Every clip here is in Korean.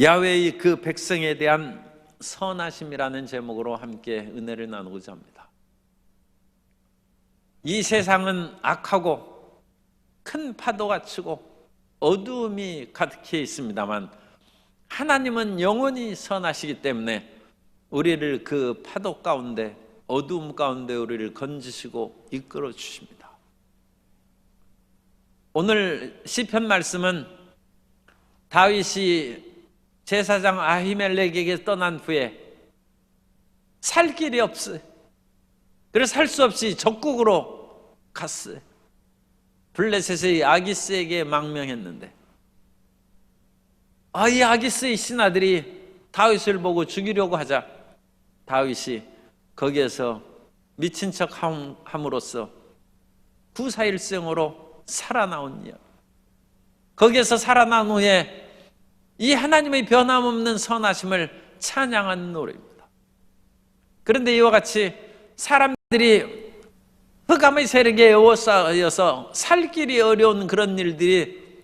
야훼의 그 백성에 대한 선하심이라는 제목으로 함께 은혜를 나누고자 합니다. 이 세상은 악하고 큰 파도가 치고 어두움이 가득해 있습니다만 하나님은 영원히 선하시기 때문에 우리를 그 파도 가운데, 어두움 가운데 우리를 건지시고 이끌어 주십니다. 오늘 시편 말씀은 다윗이 제사장 아히멜렉에게 떠난 후에 살 길이 없어요. 그래서 살 수 없이 적국으로 갔어요. 블레셋의 아기스에게 망명했는데 이 아기스의 신하들이 다윗을 보고 죽이려고 하자 다윗이 거기에서 미친 척 함으로써 구사일생으로 살아나온 이야기. 거기에서 살아난 후에 이 하나님의 변함없는 선하심을 찬양하는 노래입니다. 그런데 이와 같이 사람들이 흑암의 세력에 에워싸여서 살 길이 어려운 그런 일들이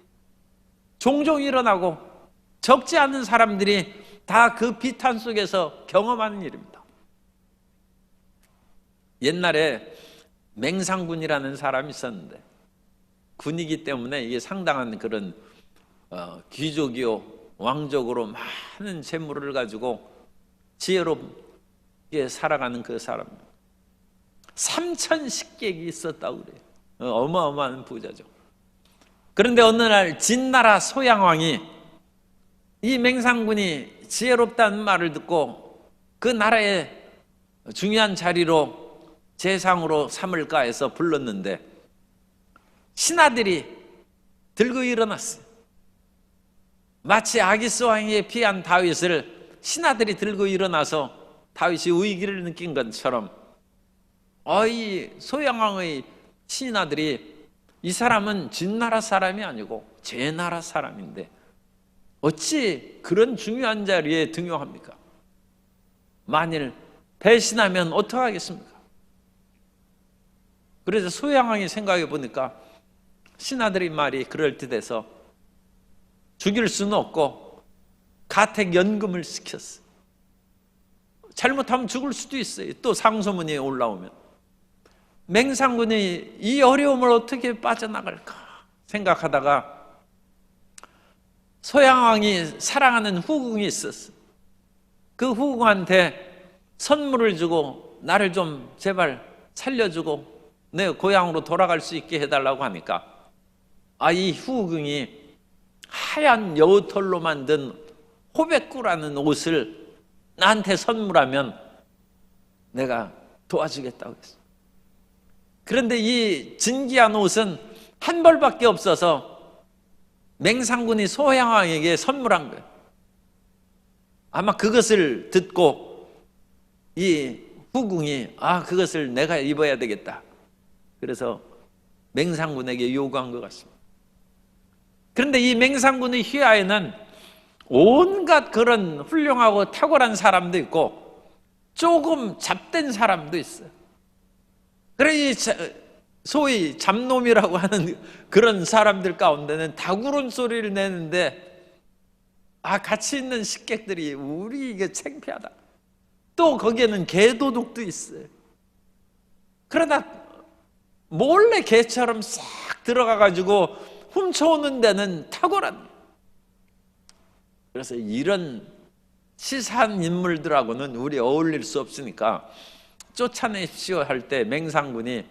종종 일어나고 적지 않은 사람들이 다 그 비탄 속에서 경험하는 일입니다. 옛날에 맹상군이라는 사람이 있었는데 군이기 때문에 이게 상당한 그런 귀족이요 왕족으로 많은 재물을 가지고 지혜롭게 살아가는 그 사람 3,000식객이 있었다고 그래요. 어마어마한 부자죠. 그런데 어느 날 진나라 소양왕이 이 맹상군이 지혜롭다는 말을 듣고 그 나라의 중요한 자리로 재상으로 삼을까 해서 불렀는데 신하들이 들고 일어났어요. 마치 아기스 왕에게 피한 다윗을 신하들이 들고 일어나서 다윗이 위기를 느낀 것처럼 이 소양왕의 신하들이 이 사람은 진나라 사람이 아니고 제 나라 사람인데 어찌 그런 중요한 자리에 등용합니까? 만일 배신하면 어떡하겠습니까? 그래서 소양왕이 생각해 보니까 신하들의 말이 그럴듯해서 죽일 수는 없고 가택연금을 시켰어. 잘못하면 죽을 수도 있어요. 또 상소문이 올라오면 맹상군이 이 어려움을 어떻게 빠져나갈까 생각하다가 소양왕이 사랑하는 후궁이 있었어. 그 후궁한테 선물을 주고 나를 좀 제발 살려주고 내 고향으로 돌아갈 수 있게 해달라고 하니까 이 후궁이 하얀 여우털로 만든 호백구라는 옷을 나한테 선물하면 내가 도와주겠다고 했어. 그런데 이 진귀한 옷은 한 벌밖에 없어서 맹상군이 소양왕에게 선물한 거예요. 아마 그것을 듣고 이 후궁이 그것을 내가 입어야 되겠다. 그래서 맹상군에게 요구한 것 같습니다. 그런데 이 맹상군의 휘하에는 온갖 그런 훌륭하고 탁월한 사람도 있고 조금 잡된 사람도 있어요. 그래서 소위 잡놈이라고 하는 그런 사람들 가운데는 다구른 소리를 내는데 같이 있는 식객들이 우리 이게 창피하다. 또 거기에는 개도둑도 있어요. 그러다 몰래 개처럼 싹 들어가 가지고 훔쳐오는 데는 탁월한. 그래서 이런 치사한 인물들하고는 우리 어울릴 수 없으니까 쫓아내십시오 할 때 맹상군이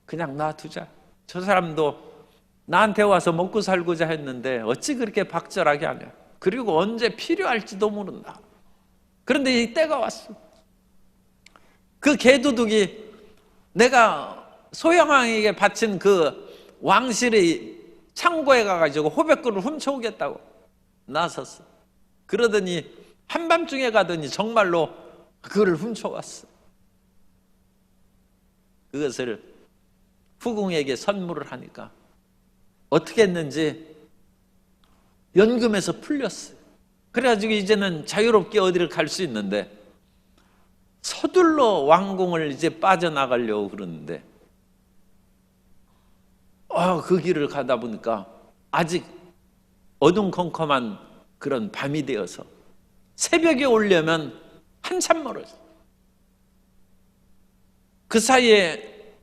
그냥 놔두자. 저 사람도 나한테 와서 먹고 살고자 했는데 어찌 그렇게 박절하게 하냐. 그리고 언제 필요할지도 모른다. 그런데 이 때가 왔어. 그 개도둑이 내가 소양왕에게 바친 그 왕실의 창고에 가가지고 호백구를 훔쳐오겠다고 나섰어. 그러더니 한밤중에 가더니 정말로 그거를 훔쳐왔어. 그것을 후궁에게 선물을 하니까 어떻게 했는지 연금에서 풀렸어요. 그래가지고 이제는 자유롭게 어디를 갈 수 있는데 서둘러 왕궁을 이제 빠져나가려고 그러는데 그 길을 가다 보니까 아직 어둠컴컴한 그런 밤이 되어서 새벽에 오려면 한참 멀었어요. 그 사이에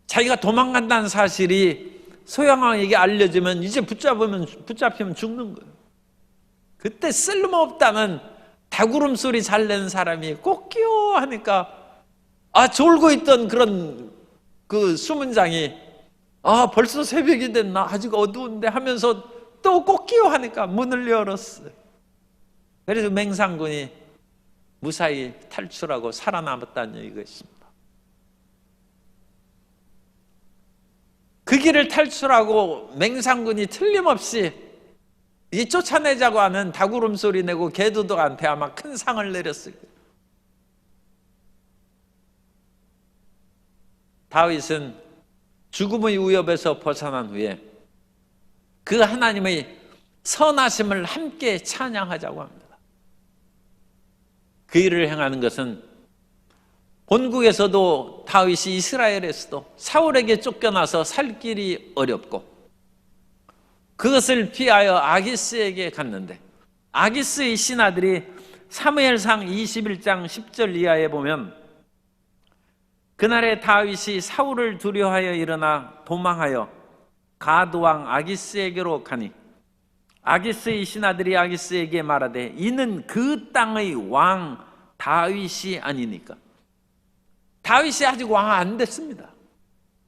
자기가 도망간다는 사실이 소양왕에게 알려지면 이제 붙잡히면 죽는 거예요. 그때 쓸모없다는 다구름 소리 잘 내는 사람이 꽃기호 하니까 졸고 있던 그런 그 수문장이 벌써 새벽이 됐나 아직 어두운데 하면서 또 꽃기호 하니까 문을 열었어요. 그래서 맹상군이 무사히 탈출하고 살아남았다는 이것입니다. 그 길을 탈출하고 맹상군이 틀림없이 이 쫓아내자고 하는 다구름 소리 내고 개도독한테 아마 큰 상을 내렸을 거예요. 다윗은 죽음의 위협에서 벗어난 후에 그 하나님의 선하심을 함께 찬양하자고 합니다. 그 일을 행하는 것은 본국에서도 다윗이 이스라엘에서도 사울에게 쫓겨나서 살 길이 어렵고 그것을 피하여 아기스에게 갔는데 아기스의 신하들이 사무엘상 21장 10절 이하에 보면 그날에 다윗이 사울을 두려워하여 일어나 도망하여 가드왕 아기스에게로 가니 아기스의 신하들이 아기스에게 말하되 이는 그 땅의 왕 다윗이 아니니까. 다윗이 아직 왕 안 됐습니다.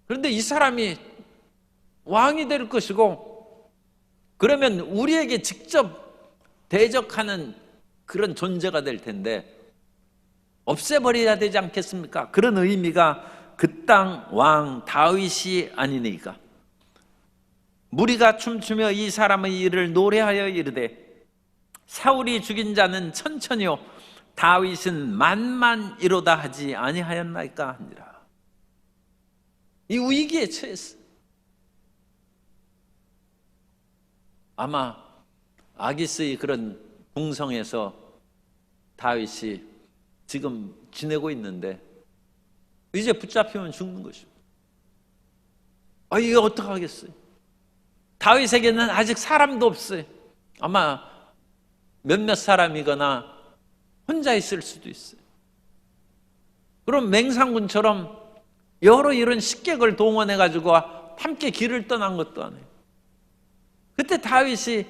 그런데 이 사람이 왕이 될 것이고 그러면 우리에게 직접 대적하는 그런 존재가 될 텐데 없애버려야 되지 않겠습니까? 그런 의미가 그 땅 왕 다윗이 아니니까. 무리가 춤추며 이 사람의 일을 노래하여 이르되 사울이 죽인 자는 천천히요 다윗은 만만이로다 하지 아니하였나이까 하니라. 이 위기에 처했어요. 아마 아기스의 그런 궁성에서 다윗이 지금 지내고 있는데 이제 붙잡히면 죽는 것입니다. 이게 어떡하겠어요? 다윗에게는 아직 사람도 없어요. 아마 몇몇 사람이거나 혼자 있을 수도 있어요. 그럼 맹상군처럼 여러 이런 식객을 동원해가지고 함께 길을 떠난 것도 아니에요. 그때 다윗이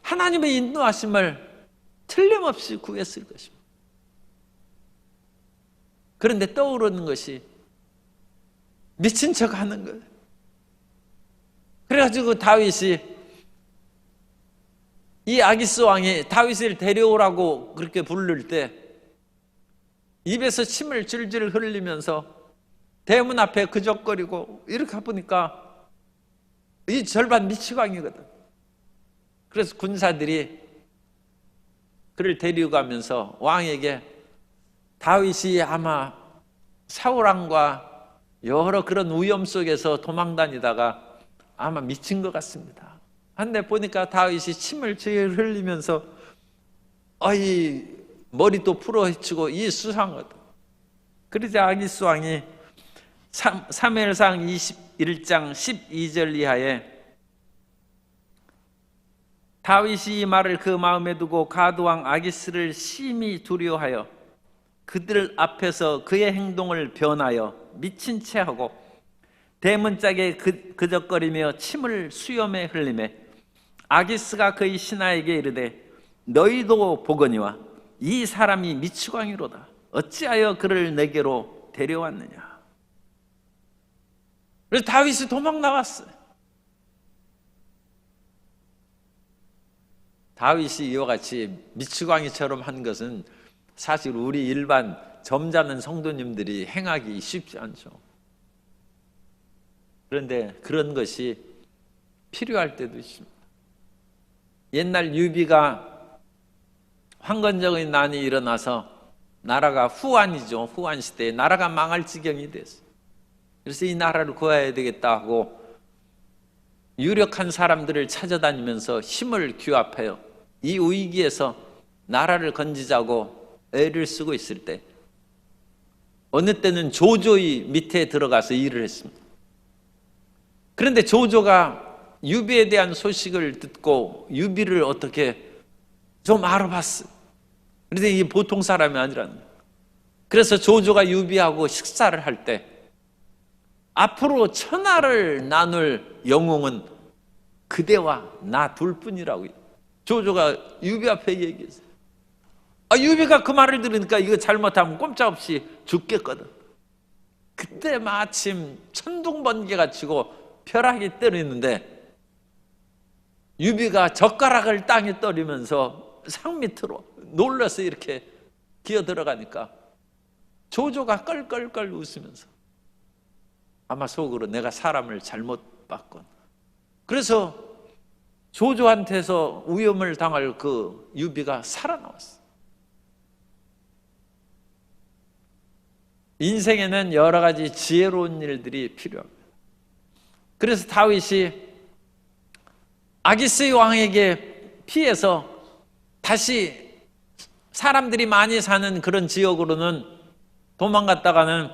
하나님의 인도하심을 틀림없이 구했을 것입니다. 그런데 떠오르는 것이 미친 척 하는 거예요. 그래가지고 다윗이 이 아기스 왕이 다윗을 데려오라고 그렇게 부를 때 입에서 침을 질질 흘리면서 대문 앞에 그적거리고 이렇게 보니까 이 절반 미치광이거든. 그래서 군사들이 그를 데리고 가면서 왕에게 다윗이 아마 사울왕과 여러 그런 위험 속에서 도망다니다가 아마 미친 것 같습니다. 한데 보니까 다윗이 침을 질질 흘리면서 이 머리도 풀어헤치고 이 수상하다. 그러자 아기스 왕이 사무엘상 21장 12절 이하에 다윗이 이 말을 그 마음에 두고 가드왕 아기스를 심히 두려워하여 그들 앞에서 그의 행동을 변하여 미친 채 하고 대문짝에 그적거리며 침을 수염에 흘리매 아기스가 그의 신하에게 이르되 너희도 보거니와 이 사람이 미치광이로다. 어찌하여 그를 내게로 데려왔느냐. 그래서 다윗이 도망 나왔어요. 다윗이 이와 같이 미치광이처럼 한 것은 사실 우리 일반 점잖은 성도님들이 행하기 쉽지 않죠. 그런데 그런 것이 필요할 때도 있습니다. 옛날 유비가 황건적인 난이 일어나서 나라가 후한이죠. 후한 시대에 나라가 망할 지경이 됐어요. 그래서 이 나라를 구해야 되겠다 하고 유력한 사람들을 찾아다니면서 힘을 규합해요. 이 위기에서 나라를 건지자고 애를 쓰고 있을 때 어느 때는 조조의 밑에 들어가서 일을 했습니다. 그런데 조조가 유비에 대한 소식을 듣고 유비를 어떻게 좀 알아봤어요. 그런데 이게 보통 사람이 아니라는 거예요. 그래서 조조가 유비하고 식사를 할 때 앞으로 천하를 나눌 영웅은 그대와 나 둘뿐이라고 조조가 유비 앞에 얘기했어요. 유비가 그 말을 들으니까 이거 잘못하면 꼼짝없이 죽겠거든. 그때 마침 천둥번개가 치고 벼락이 때리는데 유비가 젓가락을 땅에 떨이면서 상 밑으로 놀라서 이렇게 기어 들어가니까 조조가 껄껄껄 웃으면서 아마 속으로 내가 사람을 잘못 봤군. 그래서 조조한테서 위험을 당할 그 유비가 살아나왔어. 인생에는 여러 가지 지혜로운 일들이 필요합니다. 그래서 다윗이 아기스 왕에게 피해서 다시 사람들이 많이 사는 그런 지역으로는 도망갔다가는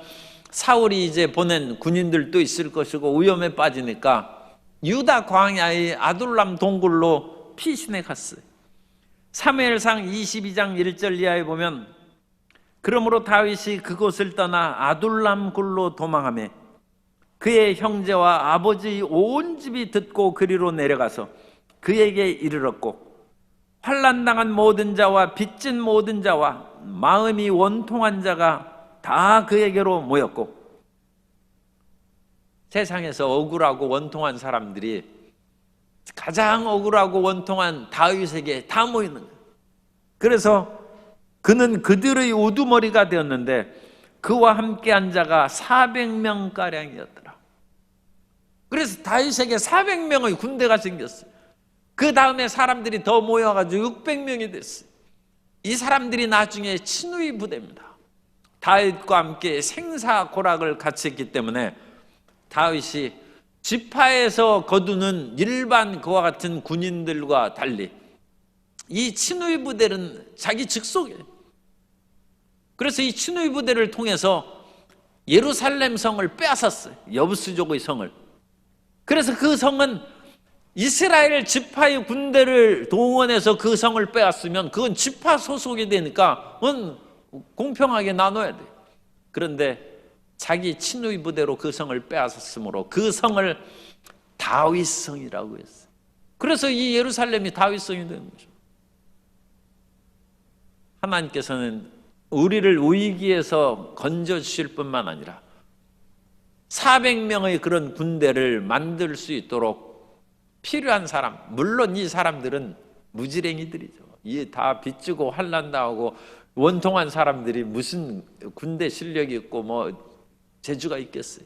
사울이 이제 보낸 군인들도 있을 것이고 위험에 빠지니까 유다 광야의 아둘람 동굴로 피신해 갔어요. 사무엘상 22장 1절 이하에 보면 그러므로 다윗이 그곳을 떠나 아둘람 굴로 도망하며 그의 형제와 아버지의 온 집이 듣고 그리로 내려가서 그에게 이르렀고 환난당한 모든 자와 빚진 모든 자와 마음이 원통한 자가 다 그에게로 모였고 세상에서 억울하고 원통한 사람들이 가장 억울하고 원통한 다윗에게 다 모이는 거예요. 그래서 그는 그들의 우두머리가 되었는데 그와 함께한 자가 400명가량이었더라. 그래서 다윗에게 400명의 군대가 생겼어요. 그 다음에 사람들이 더 모여가지고 600명이 됐어요. 이 사람들이 나중에 친위 부대입니다. 다윗과 함께 생사고락을 같이 했기 때문에 다윗이 지파에서 거두는 일반 그와 같은 군인들과 달리 이 친위 부대는 자기 직속이에요. 그래서 이 친위 부대를 통해서 예루살렘 성을 빼앗았어요. 여부수족의 성을. 그래서 그 성은 이스라엘 지파의 군대를 동원해서 그 성을 빼앗으면 그건 지파 소속이 되니까 그건 공평하게 나눠야 돼요. 그런데 자기 친위 부대로 그 성을 빼앗았으므로 그 성을 다윗성이라고 했어요. 그래서 이 예루살렘이 다윗성이 되는 거죠. 하나님께서는 우리를 위기에서 건져주실 뿐만 아니라 400명의 그런 군대를 만들 수 있도록 필요한 사람, 물론 이 사람들은 무지랭이들이죠. 이 다 빚지고 환난당하고 원통한 사람들이 무슨 군대 실력이 있고 뭐 재주가 있겠어요.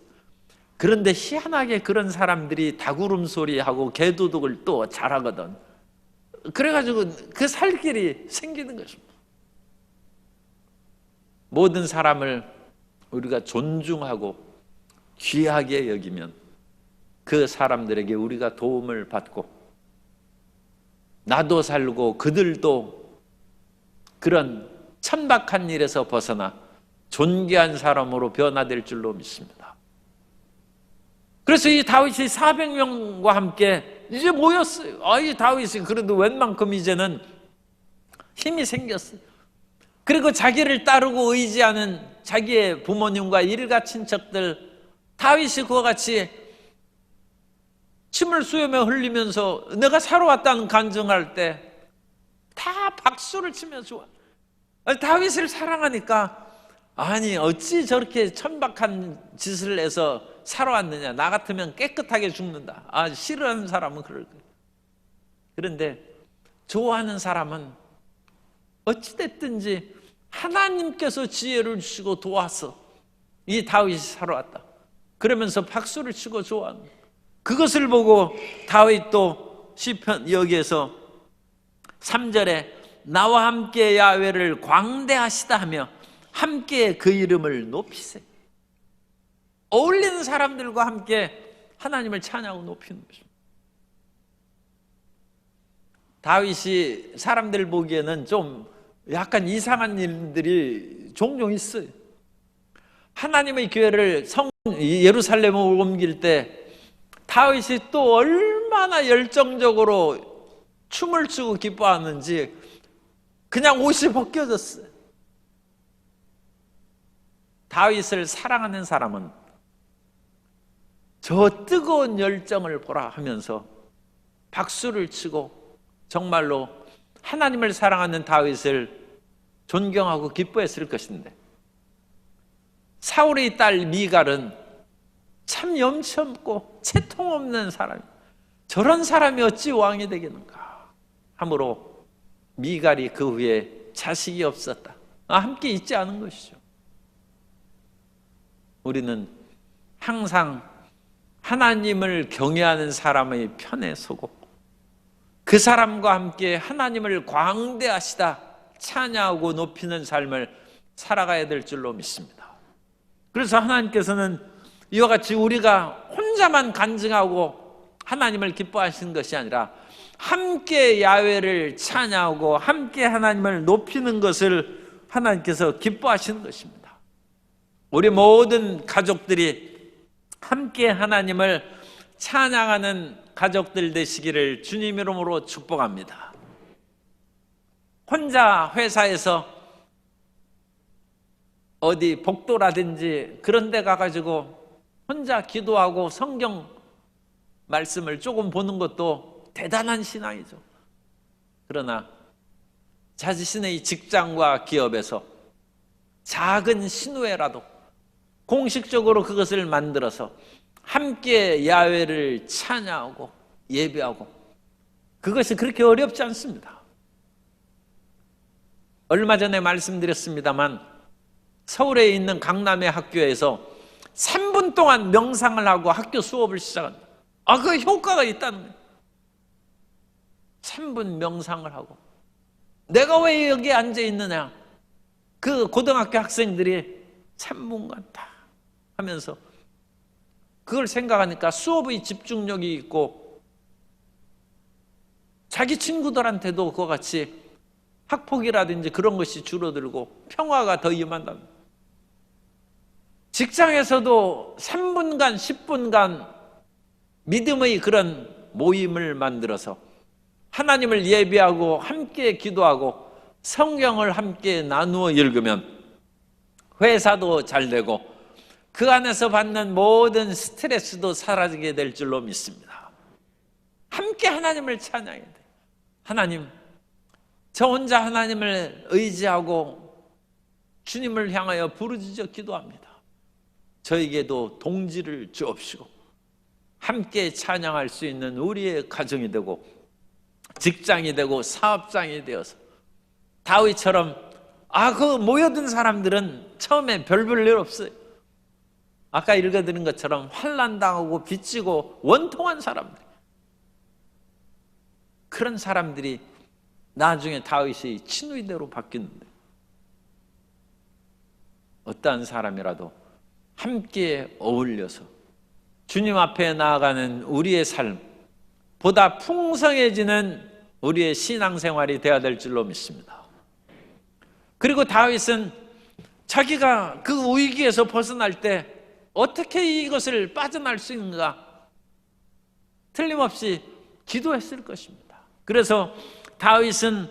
그런데 희한하게 그런 사람들이 닭울음 소리하고 개도둑을 또 잘하거든. 그래가지고 그 살 길이 생기는 것입니다. 모든 사람을 우리가 존중하고 귀하게 여기면 그 사람들에게 우리가 도움을 받고 나도 살고 그들도 그런 천박한 일에서 벗어나 존귀한 사람으로 변화될 줄로 믿습니다. 그래서 이 다윗이 400명과 함께 이제 모였어요. 이 다윗이 그래도 웬만큼 이제는 힘이 생겼어요. 그리고 자기를 따르고 의지하는 자기의 부모님과 일가 친척들, 다윗이 그와 같이 침을 수염에 흘리면서 내가 살아왔다는 간증할 때 다 박수를 치며 좋아. 다윗을 사랑하니까 아니 어찌 저렇게 천박한 짓을 해서 살아왔느냐. 나 같으면 깨끗하게 죽는다. 싫어하는 사람은 그럴 거예요. 그런데 좋아하는 사람은 어찌됐든지 하나님께서 지혜를 주시고 도와서 이 다윗이 살아왔다. 그러면서 박수를 치고 좋아하는 거예요. 그것을 보고 다윗도 시편 여기에서 3절에 나와 함께 야훼를 광대하시다 하며 함께 그 이름을 높이세. 어울리는 사람들과 함께 하나님을 찬양하고 높이는 것입니다. 다윗이 사람들 보기에는 좀 약간 이상한 일들이 종종 있어요. 하나님의 교회를 예루살렘으로 옮길 때 다윗이 또 얼마나 열정적으로 춤을 추고 기뻐하는지 그냥 옷이 벗겨졌어요. 다윗을 사랑하는 사람은 저 뜨거운 열정을 보라 하면서 박수를 치고 정말로 하나님을 사랑하는 다윗을 존경하고 기뻐했을 것인데, 사울의 딸 미갈은 참 염치 없고 채통 없는 사람, 저런 사람이 어찌 왕이 되겠는가 하므로 미갈이 그 후에 자식이 없었다. 함께 있지 않은 것이죠. 우리는 항상 하나님을 경외하는 사람의 편에 서고 그 사람과 함께 하나님을 광대하시다 찬양하고 높이는 삶을 살아가야 될 줄로 믿습니다. 그래서 하나님께서는 이와 같이 우리가 혼자만 간증하고 하나님을 기뻐하시는 것이 아니라 함께 야훼를 찬양하고 함께 하나님을 높이는 것을 하나님께서 기뻐하시는 것입니다. 우리 모든 가족들이 함께 하나님을 찬양하는 가족들 되시기를 주님 이름으로 축복합니다. 혼자 회사에서 어디 복도라든지 그런 데 가가지고 혼자 기도하고 성경 말씀을 조금 보는 것도 대단한 신앙이죠. 그러나 자신의 직장과 기업에서 작은 신우회라도 공식적으로 그것을 만들어서 함께 야훼를 찬양하고 예배하고, 그것이 그렇게 어렵지 않습니다. 얼마 전에 말씀드렸습니다만 서울에 있는 강남의 학교에서 3분 동안 명상을 하고 학교 수업을 시작합니다. 그 효과가 있다는 거예요. 3분 명상을 하고, 내가 왜 여기 앉아 있느냐, 그 고등학교 학생들이 3분간 다 하면서 그걸 생각하니까 수업의 집중력이 있고 자기 친구들한테도 그와 같이 학폭이라든지 그런 것이 줄어들고 평화가 더 임한다. 직장에서도 3분간 10분간 믿음의 그런 모임을 만들어서 하나님을 예배하고 함께 기도하고 성경을 함께 나누어 읽으면 회사도 잘 되고 그 안에서 받는 모든 스트레스도 사라지게 될 줄로 믿습니다. 함께 하나님을 찬양해야 돼요. 하나님, 저 혼자 하나님을 의지하고 주님을 향하여 부르짖어 기도합니다. 저에게도 동지를 주옵시고 함께 찬양할 수 있는 우리의 가정이 되고 직장이 되고 사업장이 되어서 다윗처럼 그 모여든 사람들은 처음에 별 볼 일 없어요. 아까 읽어드린 것처럼 환난당하고 빚지고 원통한 사람들, 그런 사람들이 나중에 다윗의 친위대로 바뀌는데, 어떠한 사람이라도 함께 어울려서 주님 앞에 나아가는 우리의 삶, 보다 풍성해지는 우리의 신앙생활이 되어야 될 줄로 믿습니다. 그리고 다윗은 자기가 그 위기에서 벗어날 때 어떻게 이것을 빠져날 수 있는가 틀림없이 기도했을 것입니다. 그래서 다윗은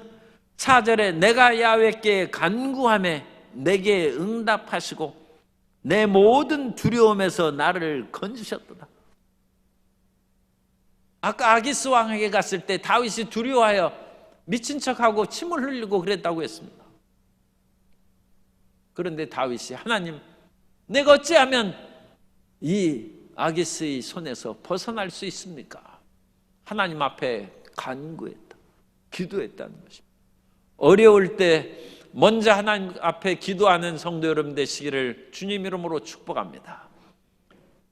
4절에 내가 야훼께 간구하매 내게 응답하시고 내 모든 두려움에서 나를 건지셨도다. 아까 아기스 왕에게 갔을 때 다윗이 두려워하여 미친 척하고 침을 흘리고 그랬다고 했습니다. 그런데 다윗이 하나님, 내가 어찌하면 이 아기스의 손에서 벗어날 수 있습니까? 하나님 앞에 간구했다, 기도했다는 것입니다. 어려울 때 먼저 하나님 앞에 기도하는 성도 여러분 되시기를 주님 이름으로 축복합니다.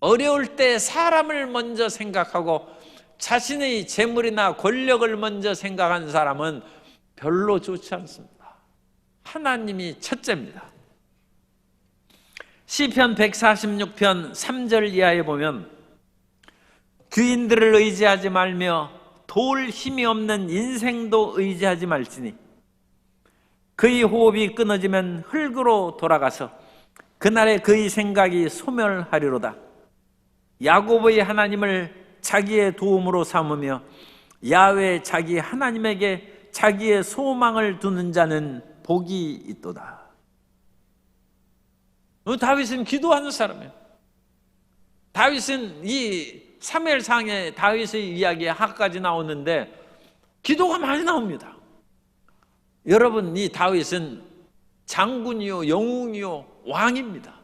어려울 때 사람을 먼저 생각하고 자신의 재물이나 권력을 먼저 생각하는 사람은 별로 좋지 않습니다. 하나님이 첫째입니다. 시편 146편 3절 이하에 보면 귀인들을 의지하지 말며 도울 힘이 없는 인생도 의지하지 말지니 그의 호흡이 끊어지면 흙으로 돌아가서 그날에 그의 생각이 소멸하리로다. 야곱의 하나님을 자기의 도움으로 삼으며 야훼 자기 하나님에게 자기의 소망을 두는 자는 복이 있도다. 다윗은 기도하는 사람이에요. 다윗은 이 사무엘상에 다윗의 이야기에 하까지 나오는데 기도가 많이 나옵니다. 여러분, 이 다윗은 장군이요 영웅이요 왕입니다.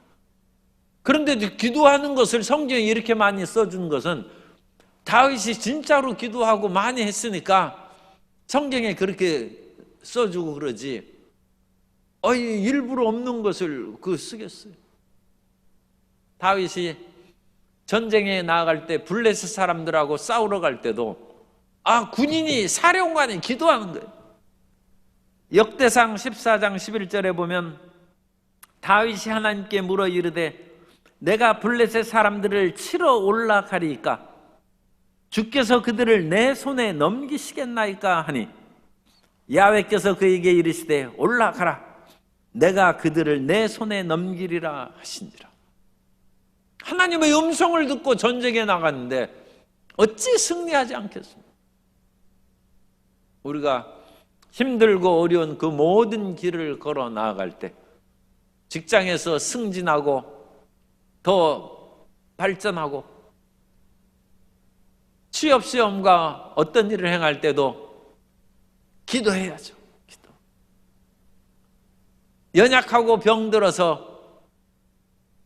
그런데도 기도하는 것을 성경에 이렇게 많이 써준 것은 다윗이 진짜로 기도하고 많이 했으니까 성경에 그렇게 써주고 그러지, 일부러 없는 것을 쓰겠어요. 다윗이 전쟁에 나아갈 때 블레셋 사람들하고 싸우러 갈 때도 군인이 사령관이 기도하는 거예요. 역대상 14장 11절에 보면 다윗이 하나님께 물어 이르되 내가 블레셋 사람들을 치러 올라가리이까 주께서 그들을 내 손에 넘기시겠나이까 하니 야훼께서 그에게 이르시되 올라가라 내가 그들을 내 손에 넘기리라 하신지라. 하나님의 음성을 듣고 전쟁에 나갔는데 어찌 승리하지 않겠습니까? 우리가 힘들고 어려운 그 모든 길을 걸어 나아갈 때 직장에서 승진하고 더 발전하고 취업시험과 어떤 일을 행할 때도 기도해야죠. 기도. 연약하고 병들어서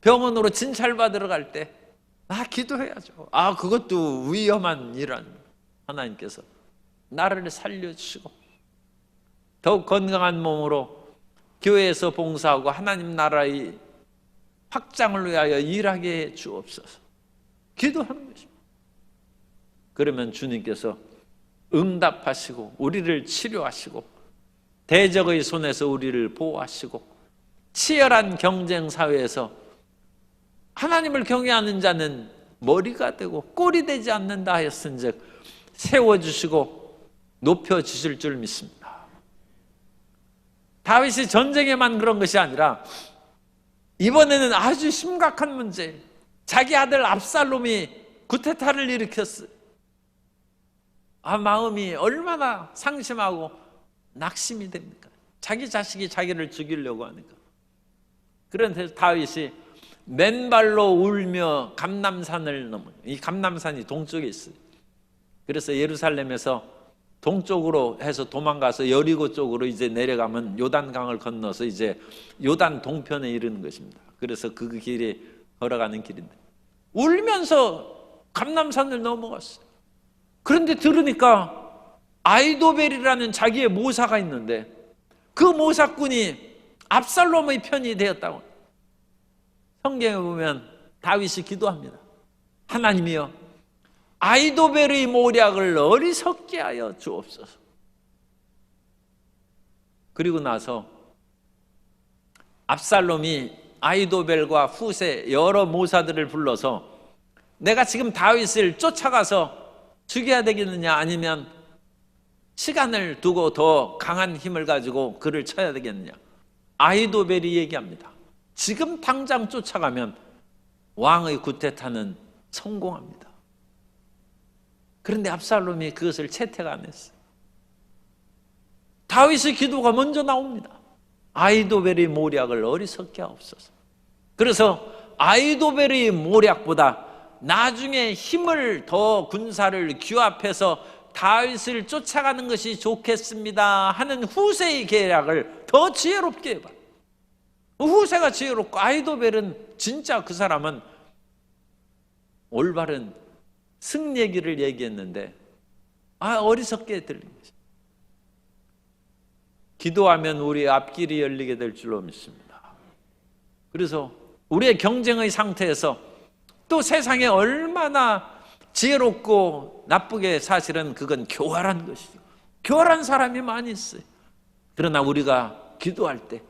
병원으로 진찰받으러 갈 때 기도해야죠. 그것도 위험한 일은 하나님께서 나를 살려주시고 더욱 건강한 몸으로 교회에서 봉사하고 하나님 나라의 확장을 위하여 일하게 해 주옵소서. 기도하는 것입니다. 그러면 주님께서 응답하시고 우리를 치료하시고 대적의 손에서 우리를 보호하시고 치열한 경쟁 사회에서 하나님을 경외하는 자는 머리가 되고 꼴이 되지 않는다 하였은즉 세워주시고 높여주실 줄 믿습니다. 다윗이 전쟁에만 그런 것이 아니라 이번에는 아주 심각한 문제, 자기 아들 압살롬이 구테타를 일으켰어요. 마음이 얼마나 상심하고 낙심이 됩니까? 자기 자식이 자기를 죽이려고 하니까. 그런데 다윗이 맨발로 울며 감람산을 넘어요. 이 감람산이 동쪽에 있어요. 그래서 예루살렘에서 동쪽으로 해서 도망가서 여리고 쪽으로 이제 내려가면 요단강을 건너서 이제 요단 동편에 이르는 것입니다. 그래서 그 길이 걸어가는 길인데 울면서 감람산을 넘어갔어요. 그런데 들으니까 아이도벨이라는 자기의 모사가 있는데 그 모사꾼이 압살롬의 편이 되었다고. 성경에 보면 다윗이 기도합니다. 하나님이여 아이도벨의 모략을 어리석게 하여 주옵소서. 그리고 나서 압살롬이 아이도벨과 후세 여러 모사들을 불러서 내가 지금 다윗을 쫓아가서 죽여야 되겠느냐 아니면 시간을 두고 더 강한 힘을 가지고 그를 쳐야 되겠느냐. 아이도벨이 얘기합니다. 지금 당장 쫓아가면 왕의 구테타는 성공합니다. 그런데 압살롬이 그것을 채택 안 했어요. 다윗의 기도가 먼저 나옵니다. 아이도벨의 모략을 어리석게 하옵소서. 그래서 아이도벨의 모략보다 나중에 힘을 더 군사를 규합해서 다윗을 쫓아가는 것이 좋겠습니다 하는 후세의 계략을 더 지혜롭게 해봐. 후세가 지혜롭고 아이도벨은 진짜 그 사람은 올바른 승리의 길을 얘기했는데 어리석게 들린 것입니다. 기도하면 우리의 앞길이 열리게 될 줄로 믿습니다. 그래서 우리의 경쟁의 상태에서 또 세상에 얼마나 지혜롭고 나쁘게 사실은 그건 교활한 것이죠. 교활한 사람이 많이 있어요. 그러나 우리가 기도할 때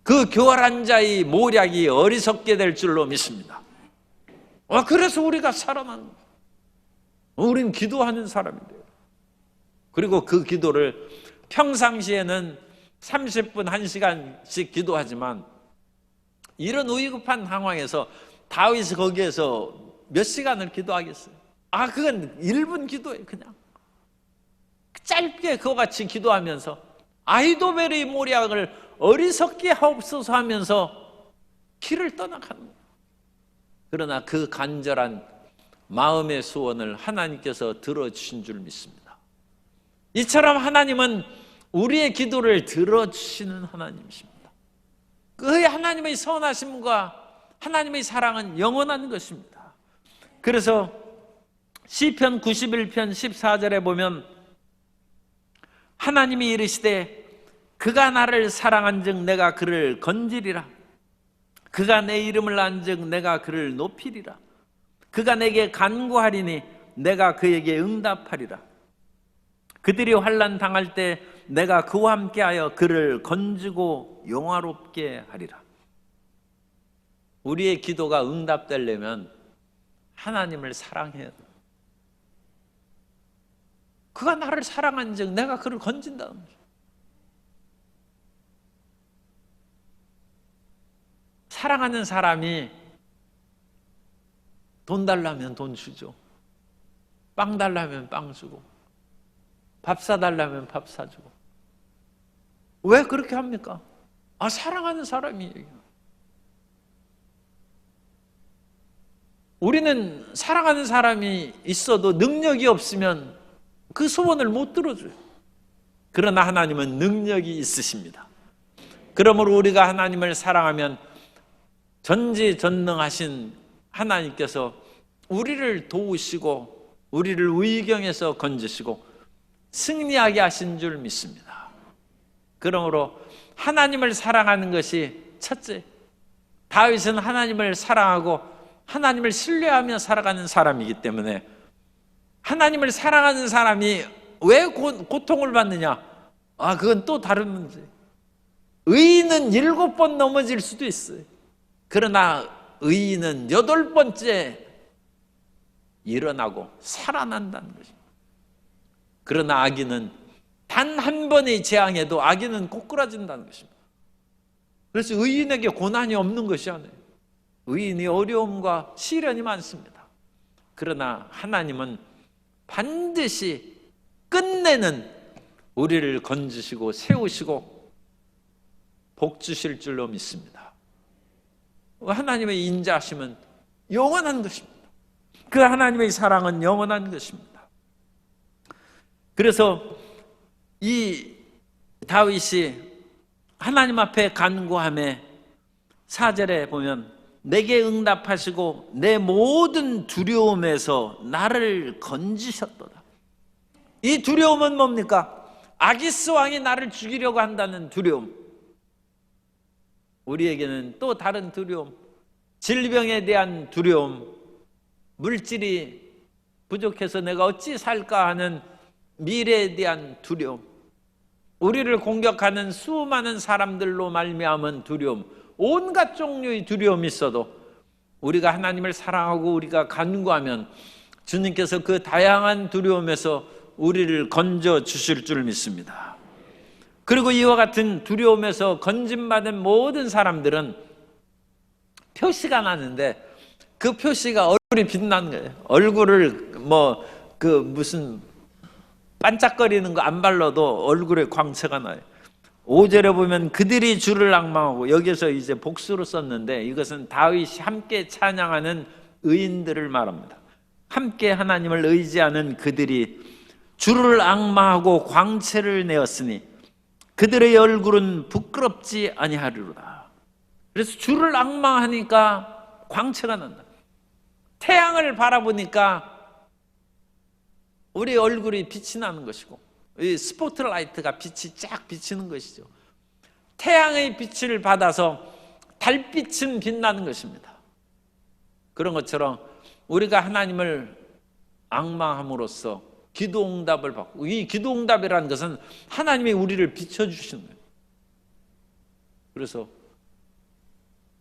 그 교활한 자의 모략이 어리석게 될 줄로 믿습니다. 그래서 우리가 살아나는 거예요. 우린 기도하는 사람인데요. 그리고 그 기도를 평상시에는 30분, 1시간씩 기도하지만 이런 위급한 상황에서 다윗이 거기에서 몇 시간을 기도하겠어요? 그건 1분 기도예요. 그냥 짧게 그와 같이 기도하면서 아히도벨의 모략을 어리석게 하옵소서 하면서 길을 떠나가는 거예요. 그러나 그 간절한 마음의 소원을 하나님께서 들어주신 줄 믿습니다. 이처럼 하나님은 우리의 기도를 들어주시는 하나님이십니다. 그 하나님의 선하심과 하나님의 사랑은 영원한 것입니다. 그래서 시편 91편 14절에 보면 하나님이 이르시되 그가 나를 사랑한즉 내가 그를 건지리라. 그가 내 이름을 안즉 내가 그를 높이리라. 그가 내게 간구하리니 내가 그에게 응답하리라. 그들이 환난 당할 때 내가 그와 함께하여 그를 건지고 영화롭게 하리라. 우리의 기도가 응답되려면 하나님을 사랑해야 돼. 그가 나를 사랑한즉 내가 그를 건진다는 거죠. 사랑하는 사람이 돈 달라면 돈 주죠. 빵 달라면 빵 주고, 밥 사달라면 밥 사주고. 왜 그렇게 합니까? 사랑하는 사람이에요. 우리는 사랑하는 사람이 있어도 능력이 없으면 그 소원을 못 들어줘요. 그러나 하나님은 능력이 있으십니다. 그러므로 우리가 하나님을 사랑하면 전지전능하신 하나님께서 우리를 도우시고 우리를 위경에서 건지시고 승리하게 하신 줄 믿습니다. 그러므로 하나님을 사랑하는 것이 첫째, 다윗은 하나님을 사랑하고 하나님을 신뢰하며 살아가는 사람이기 때문에 하나님을 사랑하는 사람이 왜 고통을 받느냐? 그건 또 다른 문제. 의인은 7번 넘어질 수도 있어요. 그러나 의인은 8번째 일어나고 살아난다는 것입니다. 그러나 악인은 단 한 번의 재앙에도 악인은 꼬꾸라진다는 것입니다. 그래서 의인에게 고난이 없는 것이 아니에요. 의인이 어려움과 시련이 많습니다. 그러나 하나님은 반드시 끝내는 우리를 건지시고 세우시고 복 주실 줄로 믿습니다. 하나님의 인자하심은 영원한 것입니다. 그 하나님의 사랑은 영원한 것입니다. 그래서 이 다윗이 하나님 앞에 간구함에 4절에 보면 내게 응답하시고 내 모든 두려움에서 나를 건지셨도다. 이 두려움은 뭡니까? 아기스 왕이 나를 죽이려고 한다는 두려움. 우리에게는 또 다른 두려움, 질병에 대한 두려움, 물질이 부족해서 내가 어찌 살까 하는 미래에 대한 두려움, 우리를 공격하는 수많은 사람들로 말미암은 두려움, 온갖 종류의 두려움이 있어도 우리가 하나님을 사랑하고 우리가 간구하면 주님께서 그 다양한 두려움에서 우리를 건져 주실 줄 믿습니다. 그리고 이와 같은 두려움에서 건짐받은 모든 사람들은 표시가 나는데 그 표시가 얼굴이 빛나는 거예요. 얼굴을 무슨 반짝거리는 거 안 발라도 얼굴에 광채가 나요. 5절에 보면 그들이 주를 앙망하고, 여기서 이제 복수로 썼는데 이것은 다윗이 함께 찬양하는 의인들을 말합니다. 함께 하나님을 의지하는 그들이 주를 앙망하고 광채를 내었으니 그들의 얼굴은 부끄럽지 아니하리로다. 그래서 주를 앙망하니까 광채가 난다. 태양을 바라보니까 우리 얼굴이 빛이 나는 것이고, 이 스포트라이트가 빛이 쫙 비치는 것이죠. 태양의 빛을 받아서 달빛은 빛나는 것입니다. 그런 것처럼 우리가 하나님을 앙망함으로써 기도응답을 받고, 이 기도응답이라는 것은 하나님이 우리를 비춰주시는 거예요. 그래서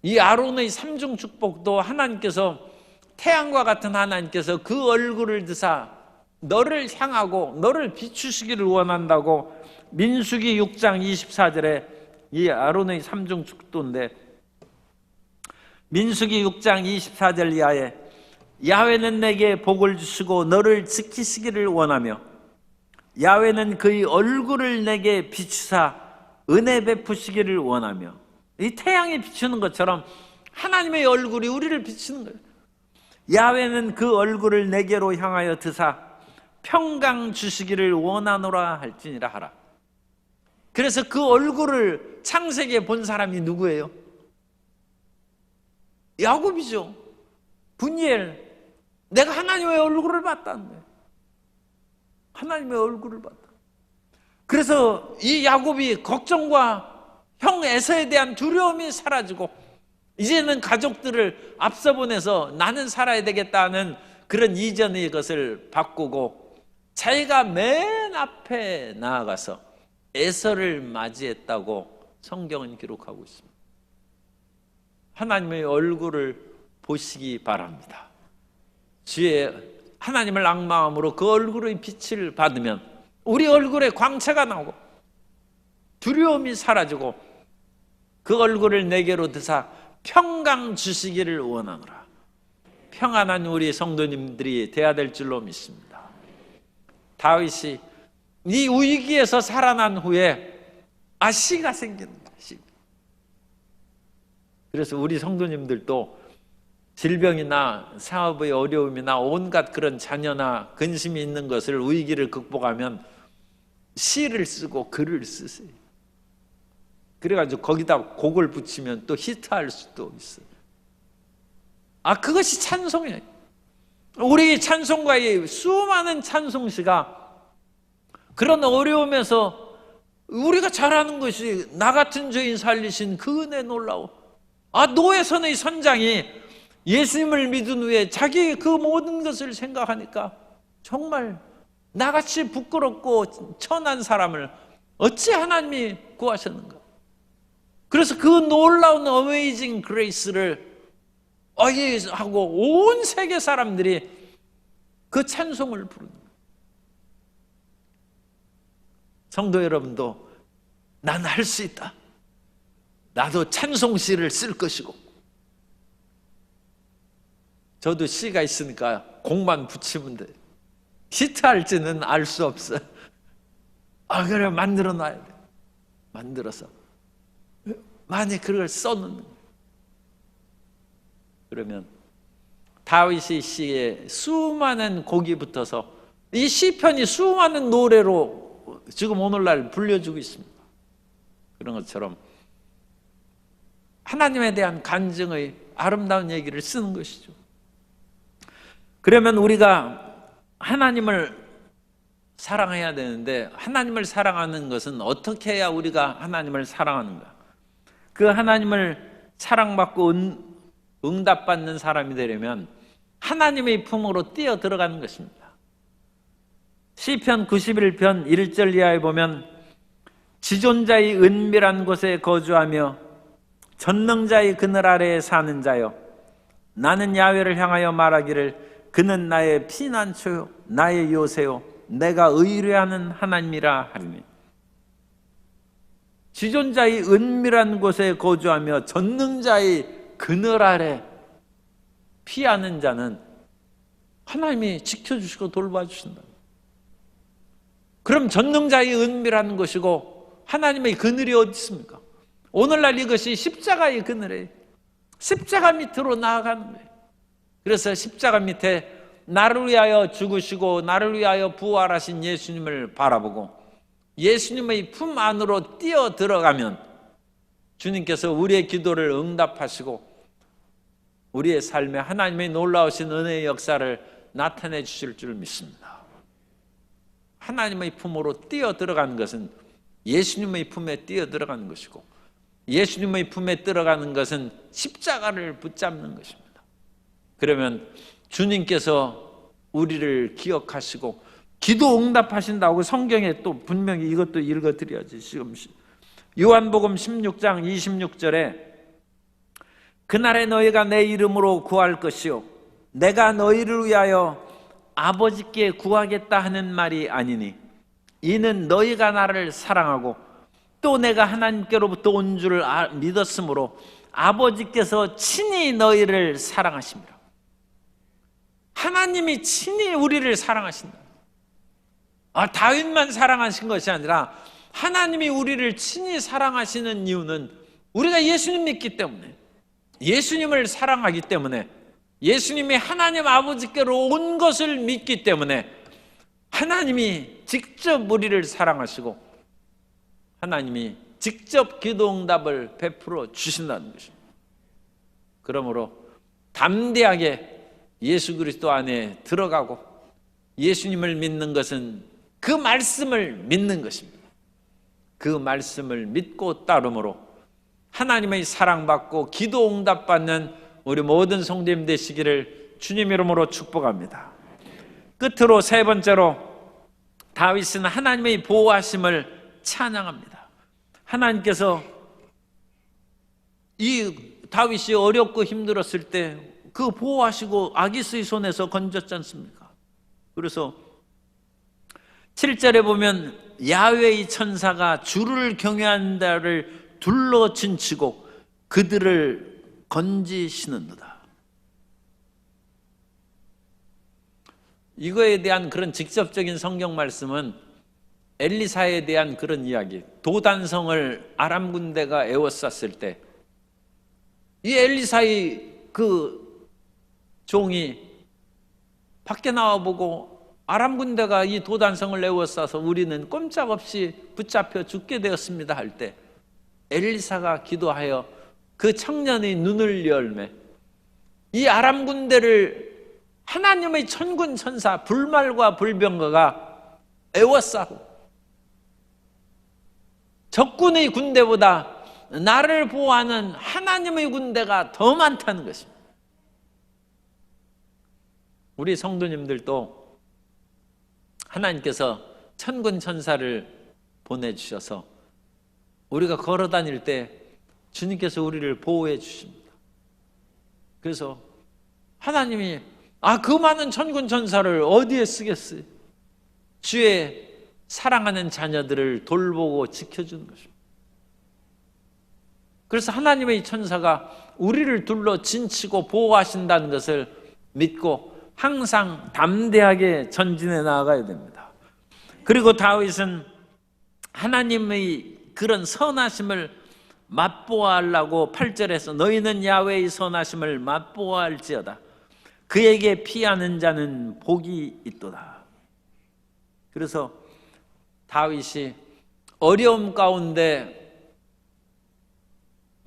이 아론의 삼중 축복도 하나님께서, 태양과 같은 하나님께서 그 얼굴을 드사 너를 향하고 너를 비추시기를 원한다고 민수기 6장 24절에 이 아론의 삼중 축도인데, 민수기 6장 24절 이하에 야훼는 내게 복을 주시고 너를 지키시기를 원하며 야훼는 그의 얼굴을 내게 비추사 은혜 베푸시기를 원하며, 이 태양이 비추는 것처럼 하나님의 얼굴이 우리를 비추는 거예요. 야훼는 그 얼굴을 내게로 향하여 드사 평강 주시기를 원하노라 할지니라 하라. 그래서 그 얼굴을 창세기에 본 사람이 누구예요? 야곱이죠. 분이엘. 내가 하나님의 얼굴을 봤다는 거예요. 하나님의 얼굴을 봤다. 그래서 이 야곱이 걱정과 형 에서에 대한 두려움이 사라지고 이제는 가족들을 앞서 보내서 나는 살아야 되겠다는 그런 이전의 것을 바꾸고 자기가 맨 앞에 나아가서 에서를 맞이했다고 성경은 기록하고 있습니다. 하나님의 얼굴을 보시기 바랍니다. 주의 하나님을 앙망함으로 그 얼굴의 빛을 받으면 우리 얼굴에 광채가 나오고 두려움이 사라지고 그 얼굴을 내게로 드사 평강 주시기를 원하노라. 평안한 우리 성도님들이 되어야 될 줄로 믿습니다. 다윗이 이 위기에서 살아난 후에 시가 생기는 거예요. 시. 그래서 우리 성도님들도 질병이나 사업의 어려움이나 온갖 그런 자녀나 근심이 있는 것을 위기를 극복하면 시를 쓰고 글을 쓰세요. 그래가지고 거기다 곡을 붙이면 또 히트할 수도 있어요. 그것이 찬송이에요. 우리 찬송가의 수많은 찬송시가 그런 어려움에서 우리가 잘하는 것이 나 같은 죄인 살리신 그 은혜 놀라워. 노예선의 선장이 예수님을 믿은 후에 자기의 그 모든 것을 생각하니까 정말 나같이 부끄럽고 천한 사람을 어찌 하나님이 구하셨는가. 그래서 그 놀라운 어메이징 그레이스를 하고 온 세계 사람들이 그 찬송을 부르는 거예요. 성도 여러분도 난 할 수 있다. 나도 찬송시를 쓸 것이고, 저도 시가 있으니까 곡만 붙이면 돼. 히트할지는 알 수 없어. 그래 만들어 놔야 돼. 만들어서 만약 그걸 써놓는 거예요. 그러면 다윗의 시에 수많은 곡이 붙어서 이 시편이 수많은 노래로 지금 오늘날 불려주고 있습니다. 그런 것처럼 하나님에 대한 간증의 아름다운 얘기를 쓰는 것이죠. 그러면 우리가 하나님을 사랑해야 되는데, 하나님을 사랑하는 것은 어떻게 해야 우리가 하나님을 사랑하는가? 그 하나님을 사랑받고 응답받는 사람이 되려면 하나님의 품으로 뛰어 들어가는 것입니다. 시편 91편 1절 이하에 보면 지존자의 은밀한 곳에 거주하며 전능자의 그늘 아래에 사는 자여, 나는 야훼를 향하여 말하기를 그는 나의 피난처요 나의 요새요 내가 의뢰하는 하나님이라 하리니. 지존자의 은밀한 곳에 거주하며 전능자의 그늘 아래 피하는 자는 하나님이 지켜주시고 돌봐주신다. 그럼 전능자의 은밀한 곳이고 하나님의 그늘이 어디 있습니까? 오늘날 이것이 십자가의 그늘이에요. 십자가 밑으로 나아가는 거예요. 그래서 십자가 밑에 나를 위하여 죽으시고 나를 위하여 부활하신 예수님을 바라보고 예수님의 품 안으로 뛰어 들어가면 주님께서 우리의 기도를 응답하시고 우리의 삶에 하나님의 놀라우신 은혜의 역사를 나타내 주실 줄 믿습니다. 하나님의 품으로 뛰어 들어가는 것은 예수님의 품에 뛰어 들어가는 것이고, 예수님의 품에 들어가는 것은 십자가를 붙잡는 것입니다. 그러면 주님께서 우리를 기억하시고 기도 응답하신다고 성경에 또 분명히 이것도 읽어드려야지. 지금 요한복음 16장 26절에 그날에 너희가 내 이름으로 구할 것이요 내가 너희를 위하여 아버지께 구하겠다 하는 말이 아니니 이는 너희가 나를 사랑하고 또 내가 하나님께로부터 온 줄을 믿었으므로 아버지께서 친히 너희를 사랑하십니다. 하나님이 친히 우리를 사랑하신다. 다윗만 사랑하신 것이 아니라 하나님이 우리를 친히 사랑하시는 이유는 우리가 예수님 믿기 때문에, 예수님을 사랑하기 때문에, 예수님이 하나님 아버지께로 온 것을 믿기 때문에 하나님이 직접 우리를 사랑하시고 하나님이 직접 기도응답을 베풀어 주신다는 것입니다. 그러므로 담대하게 예수 그리스도 안에 들어가고 예수님을 믿는 것은 그 말씀을 믿는 것입니다. 그 말씀을 믿고 따름으로 하나님의 사랑받고 기도응답받는 우리 모든 성도님 되시기를 주님 이름으로 축복합니다. 끝으로 세 번째로 다윗은 하나님의 보호하심을 찬양합니다. 하나님께서 이 다윗이 어렵고 힘들었을 때 그 보호하시고 아기스의 손에서 건졌지 않습니까? 그래서 7절에 보면 야훼의 천사가 주를 경외하는 자를 둘러 진치고 그들을 건지시는도다. 이거에 대한 그런 직접적인 성경 말씀은 엘리사에 대한 그런 이야기, 도단성을 아람 군대가 에워쌌을 때 이 엘리사의 그 종이 밖에 나와보고 아람 군대가 이 도단성을 에워싸서 우리는 꼼짝없이 붙잡혀 죽게 되었습니다 할 때 엘리사가 기도하여 그 청년의 눈을 열매 이 아람 군대를 하나님의 천군 천사 불말과 불병거가 에워싸고 적군의 군대보다 나를 보호하는 하나님의 군대가 더 많다는 것입니다. 우리 성도님들도 하나님께서 천군 천사를 보내주셔서 우리가 걸어 다닐 때 주님께서 우리를 보호해 주십니다. 그래서 하나님이 그 많은 천군 천사를 어디에 쓰겠어요? 주의 사랑하는 자녀들을 돌보고 지켜주는 것입니다. 그래서 하나님의 천사가 우리를 둘러 진치고 보호하신다는 것을 믿고 항상 담대하게 전진해 나아가야 됩니다. 그리고 다윗은 하나님의 그런 선하심을 맛보아하려고 8절에서 너희는 야훼의 선하심을 맛보아할지어다. 그에게 피하는 자는 복이 있도다. 그래서 다윗이 어려움 가운데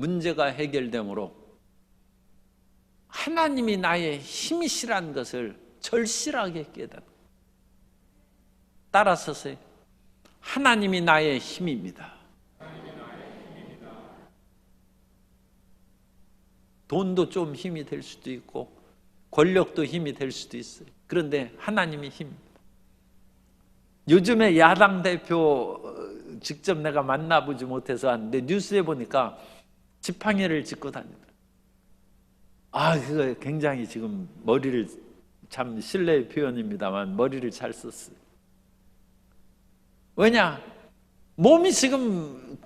문제가 해결되므로 하나님이 나의 힘이시라는 것을 절실하게 깨닫고 따라서서 하나님이 나의 힘입니다. 돈도 좀 힘이 될 수도 있고 권력도 힘이 될 수도 있어요. 그런데 하나님이 힘입니다. 요즘에 야당 대표 직접 내가 만나보지 못해서 하는데 뉴스에 보니까 지팡이를 짚고 다니더라고요. 그거 굉장히 지금 머리를, 참 실례의 표현입니다만 머리를 잘 썼어요. 왜냐? 몸이 지금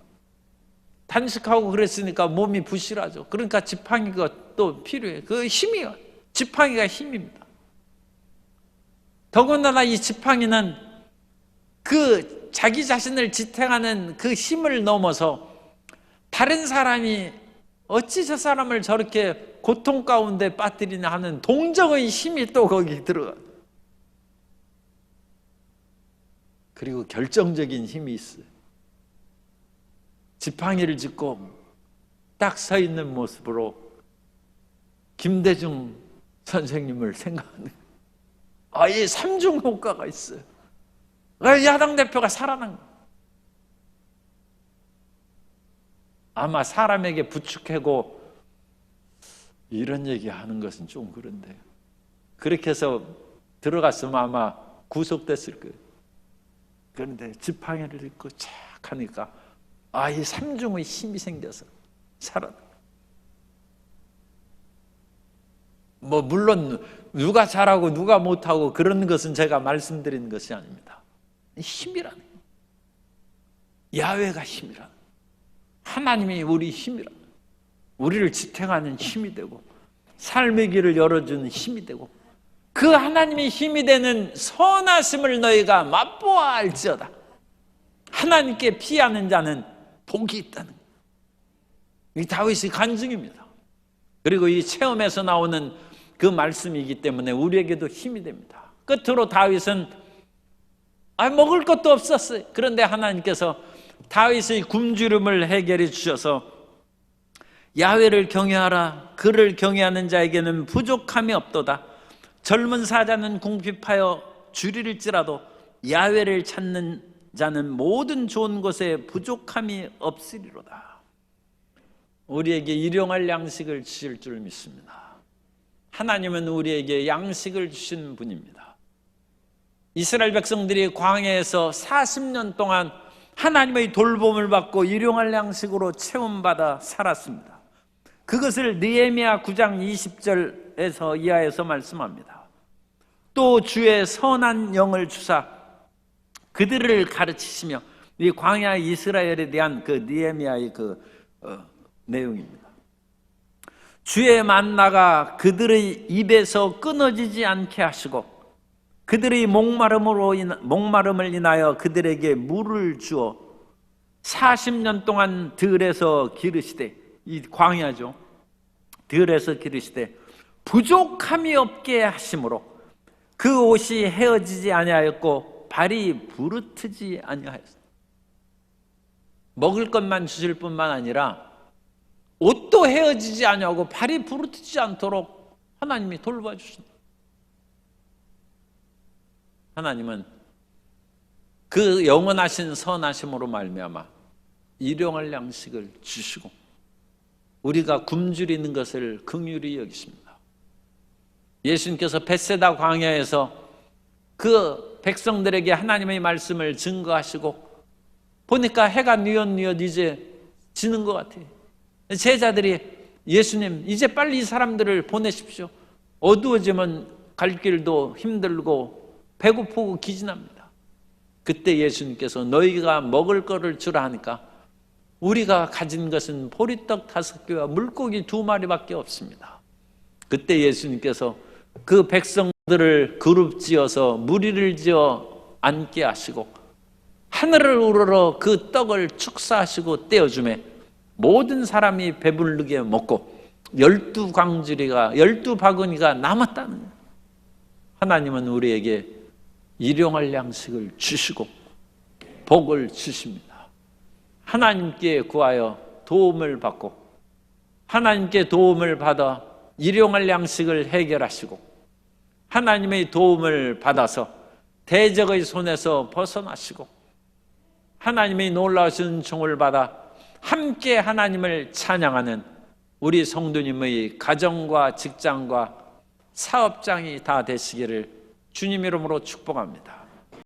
단식하고 그랬으니까 몸이 부실하죠. 그러니까 지팡이가 또 필요해. 그 힘이요. 지팡이가 힘입니다. 더군다나 이 지팡이는 그 자기 자신을 지탱하는 그 힘을 넘어서 다른 사람이 어찌 저 사람을 저렇게 고통 가운데 빠뜨리냐 하는 동정의 힘이 또 거기 들어가요. 그리고 결정적인 힘이 있어요. 지팡이를 짚고 딱 서 있는 모습으로 김대중 선생님을 생각하는 이 삼중 효과가 있어요. 야당 대표가 살아난 거예요. 아마 사람에게 부축하고 이런 얘기 하는 것은 좀 그런데요. 그렇게 해서 들어갔으면 아마 구속됐을 거예요. 그런데 지팡이를 짚고 착 하니까 이 삼중의 힘이 생겨서 살아난 거예요. 물론 누가 잘하고 누가 못하고 그런 것은 제가 말씀드리는 것이 아닙니다. 힘이라는 거예요. 야훼가 힘이라는 거예요. 하나님이 우리 힘이라는 거예요. 우리를 지탱하는 힘이 되고 삶의 길을 열어주는 힘이 되고 그 하나님의 힘이 되는 선하심을 너희가 맛보아 알지어다. 하나님께 피하는 자는 복이 있다는 거예요. 이 다윗의 간증입니다. 그리고 이 체험에서 나오는 그 말씀이기 때문에 우리에게도 힘이 됩니다. 끝으로 다윗은 먹을 것도 없었어요. 그런데 하나님께서 다윗의 굶주림을 해결해 주셔서 야훼를 경외하라. 그를 경외하는 자에게는 부족함이 없도다. 젊은 사자는 궁핍하여 줄일지라도 야훼를 찾는 자는 모든 좋은 것에 부족함이 없으리로다. 우리에게 일용할 양식을 주실 줄 믿습니다. 하나님은 우리에게 양식을 주신 분입니다. 이스라엘 백성들이 광야에서 40년 동안 하나님의 돌봄을 받고 일용할 양식으로 체험받아 살았습니다. 그것을 느헤미야 9장 20절에서 이하에서 말씀합니다. 또 주의 선한 영을 주사 그들을 가르치시며, 이 광야 이스라엘에 대한 그 느헤미야의 내용입니다. 주의 만나가 그들의 입에서 끊어지지 않게 하시고 그들의 목마름을 인하여 그들에게 물을 주어 40년 동안 들에서 기르시되, 이 광야죠. 들에서 기르시되 부족함이 없게 하심으로 그 옷이 헤어지지 아니하였고 발이 부르트지 아니하였습니다. 먹을 것만 주실 뿐만 아니라 옷도 헤어지지 아니하고 발이 부르트지 않도록 하나님이 돌봐주신다. 하나님은 그 영원하신 선하심으로 말미암아 일용할 양식을 주시고 우리가 굶주리는 것을 긍휼히 여기십니다. 예수님께서 벳세다 광야에서 그 백성들에게 하나님의 말씀을 증거하시고 보니까 해가 뉘엿뉘엿 이제 지는 것 같아요. 제자들이 예수님 이제 빨리 이 사람들을 보내십시오. 어두워지면 갈 길도 힘들고 배고프고 기진합니다. 그때 예수님께서 너희가 먹을 거를 주라 하니까 우리가 가진 것은 보리떡 5개와 물고기 2마리밖에 없습니다. 그때 예수님께서 그 백성들을 그룹 지어서 무리를 지어 앉게 하시고 하늘을 우러러 그 떡을 축사하시고 떼어주매 모든 사람이 배부르게 먹고 12바구니가 남았다는 거예요. 하나님은 우리에게 일용할 양식을 주시고 복을 주십니다. 하나님께 구하여 도움을 받고 하나님께 도움을 받아 일용할 양식을 해결하시고 하나님의 도움을 받아서 대적의 손에서 벗어나시고 하나님의 놀라우신 종을 받아 함께 하나님을 찬양하는 우리 성도님의 가정과 직장과 사업장이 다 되시기를 주님 이름으로 축복합니다.